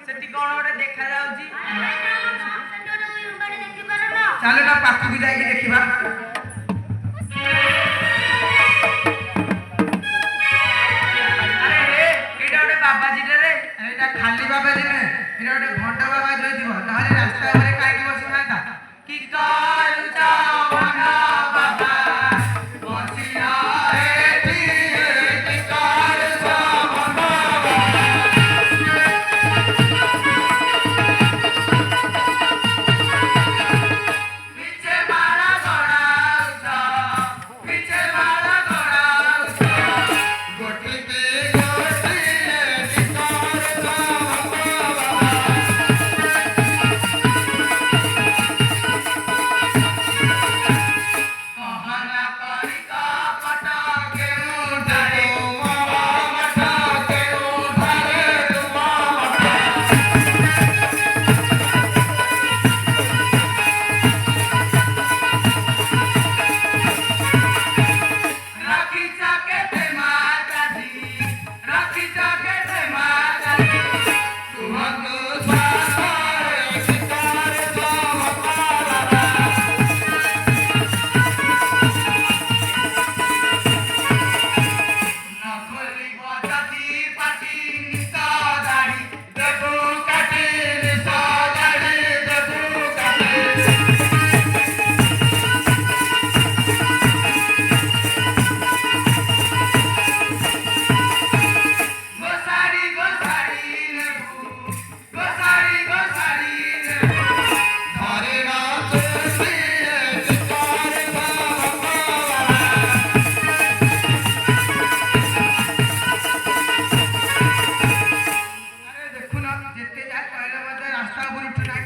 सेठी कोन ओडे देखा जाउची चलो ना पाखु भी जाके देखिबा अरे एटा ओडे बाबाजी रे एटा खाली बाबाजी ने एटा ओडे घंटा बाबा जोई दिबो ताले रास्ता रे काई की बसी थांता की कालुचा वना बाबा बसिया एठी की कालुचा वना पीछे मारा गड़ाउचा पीछे मारा गड़ाउचा गोटी पे गोटी की कालुचा कहना परिका पटा के उठाए मटा के उठाए राखी चाके ते माता दी राखी चाके ते माता दी तुमको सारे शिकार जावतारा नखली बजाती पाटी निसा दाढ़ी देबू काटी निसा दाढ़ी देबू काटी गोसारी गोसारी नेबू गोसारी नेबू धारे रात से शिकार जावतारा अरे देखु ना जेते जा कहले मते रास्ता ऊपर उठी ना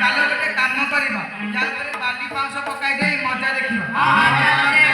चलो गोटे काम करबा या करे बाली 500 पकाई दे मजा देखिबा हां